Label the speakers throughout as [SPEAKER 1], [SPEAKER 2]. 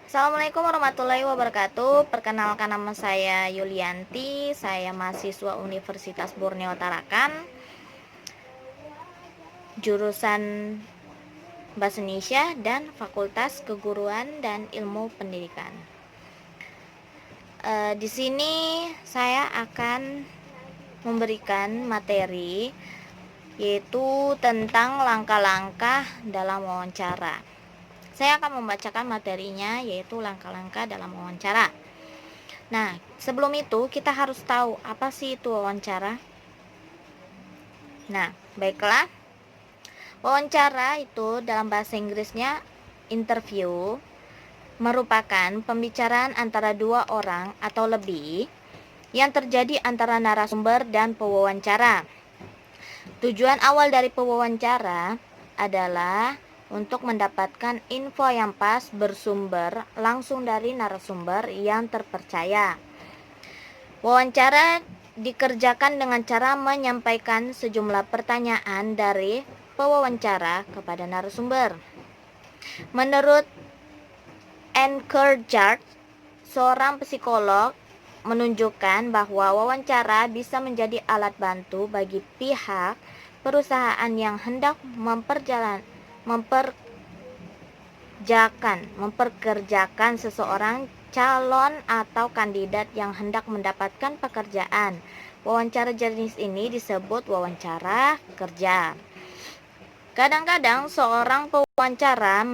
[SPEAKER 1] Assalamualaikum warahmatullahi wabarakatuh. Perkenalkan, nama saya Yulianti. Saya mahasiswa Universitas Borneo Tarakan, jurusan Bahasa Indonesia dan Fakultas Keguruan dan Ilmu Pendidikan. Di sini saya akan memberikan materi yaitu tentang langkah-langkah dalam wawancara. Saya akan membacakan materinya, yaitu langkah-langkah dalam wawancara. Nah, sebelum itu kita harus tahu apa sih itu wawancara. Nah, baiklah. Wawancara itu dalam bahasa Inggrisnya interview, merupakan pembicaraan antara dua orang atau lebih yang terjadi antara narasumber dan pewawancara. Tujuan awal dari pewawancara adalah untuk mendapatkan info yang pas bersumber langsung dari narasumber yang terpercaya. Wawancara dikerjakan dengan cara menyampaikan sejumlah pertanyaan dari pewawancara kepada narasumber. Menurut Enkerdjart, seorang psikolog, menunjukkan bahwa wawancara bisa menjadi alat bantu bagi pihak perusahaan yang hendak memperkerjakan seseorang calon atau kandidat yang hendak mendapatkan pekerjaan. Wawancara jenis ini disebut wawancara kerja. Kadang-kadang seorang pewawancara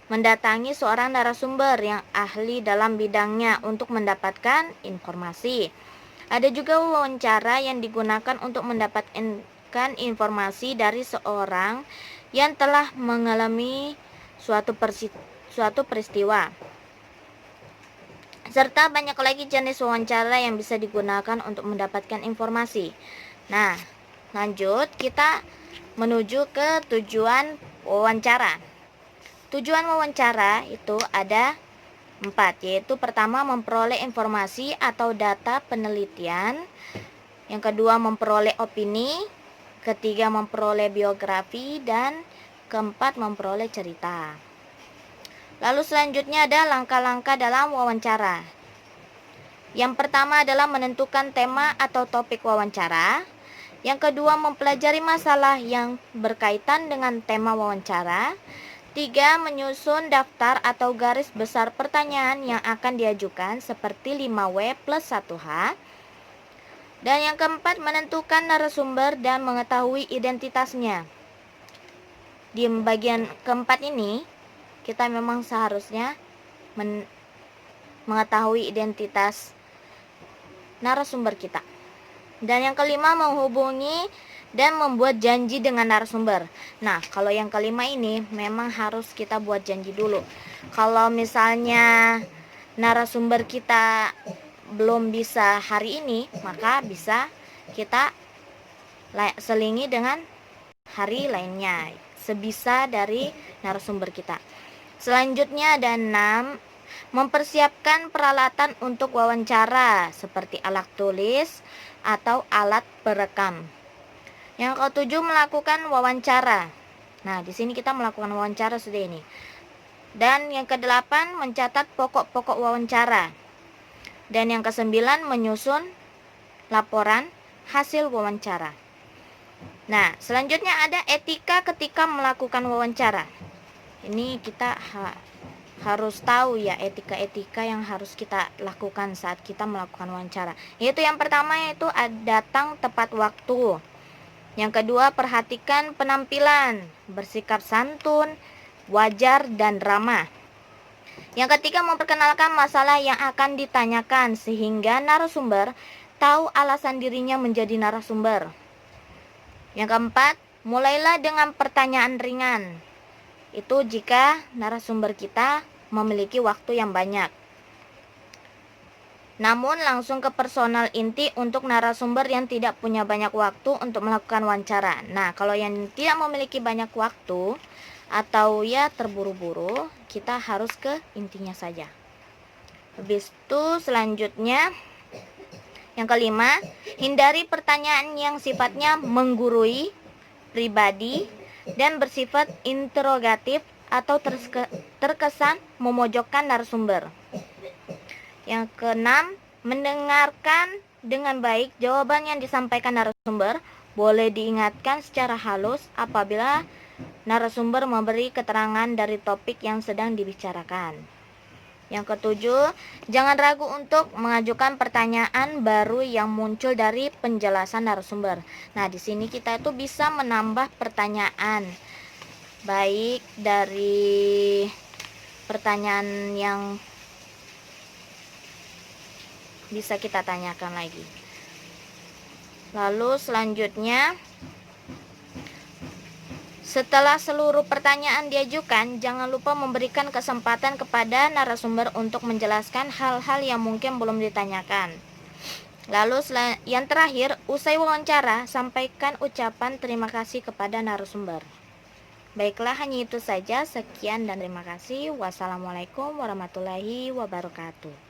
[SPEAKER 1] mendatangi seorang narasumber yang ahli dalam bidangnya untuk mendapatkan informasi. Ada juga wawancara yang digunakan untuk mendapatkan informasi dari seorang yang telah mengalami suatu peristiwa. Serta banyak lagi jenis wawancara yang bisa digunakan untuk mendapatkan informasi. Nah, lanjut kita menuju ke tujuan wawancara. Tujuan wawancara itu ada 4, yaitu pertama memperoleh informasi atau data penelitian, yang kedua memperoleh opini, ketiga memperoleh biografi, dan keempat memperoleh cerita. Lalu selanjutnya ada langkah-langkah dalam wawancara. Yang pertama adalah menentukan tema atau topik wawancara. Yang kedua mempelajari masalah yang berkaitan dengan tema wawancara. 3. Menyusun daftar atau garis besar pertanyaan yang akan diajukan seperti 5W plus 1H. Dan yang keempat menentukan narasumber dan mengetahui identitasnya. Di bagian keempat ini kita memang seharusnya mengetahui identitas narasumber kita. Dan yang kelima menghubungi dan membuat janji dengan narasumber. Nah, kalau yang kelima ini memang harus kita buat janji dulu. Kalau misalnya narasumber kita belum bisa hari ini, maka bisa kita selingi dengan hari lainnya, sebisa dari narasumber kita. Selanjutnya ada 6, mempersiapkan peralatan untuk wawancara seperti alat tulis atau alat perekam. Yang ke-7 melakukan wawancara. Nah, di sini kita melakukan wawancara sudah ini. Dan yang ke-8 mencatat pokok-pokok wawancara. Dan yang ke-9 menyusun laporan hasil wawancara. Nah, selanjutnya ada etika ketika melakukan wawancara. Ini kita harus tahu ya etika-etika yang harus kita lakukan saat kita melakukan wawancara. Yaitu yang pertama yaitu datang tepat waktu. Yang kedua, perhatikan penampilan, bersikap santun, wajar dan ramah. Yang ketiga, memperkenalkan masalah yang akan ditanyakan sehingga narasumber tahu alasan dirinya menjadi narasumber. Yang keempat, mulailah dengan pertanyaan ringan. Itu jika narasumber kita memiliki waktu yang banyak. Namun langsung ke personal inti untuk narasumber yang tidak punya banyak waktu untuk melakukan wawancara. Nah, kalau yang tidak memiliki banyak waktu atau ya terburu-buru, kita harus ke intinya saja. Habis itu selanjutnya yang kelima, hindari pertanyaan yang sifatnya menggurui, pribadi, dan bersifat interrogatif atau terkesan memojokkan narasumber. Yang keenam, mendengarkan dengan baik jawaban yang disampaikan narasumber. Boleh diingatkan secara halus apabila narasumber memberi keterangan dari topik yang sedang dibicarakan. Yang ketujuh, jangan ragu untuk mengajukan pertanyaan baru yang muncul dari penjelasan narasumber. Nah, di sini kita itu bisa menambah pertanyaan, baik dari pertanyaan yang bisa kita tanyakan lagi. Lalu selanjutnya, setelah seluruh pertanyaan diajukan, jangan lupa memberikan kesempatan kepada narasumber untuk menjelaskan hal-hal yang mungkin belum ditanyakan. Lalu yang terakhir, usai wawancara, sampaikan ucapan terima kasih kepada narasumber. Baiklah, hanya itu saja. Sekian dan terima kasih. Wassalamualaikum warahmatullahi wabarakatuh.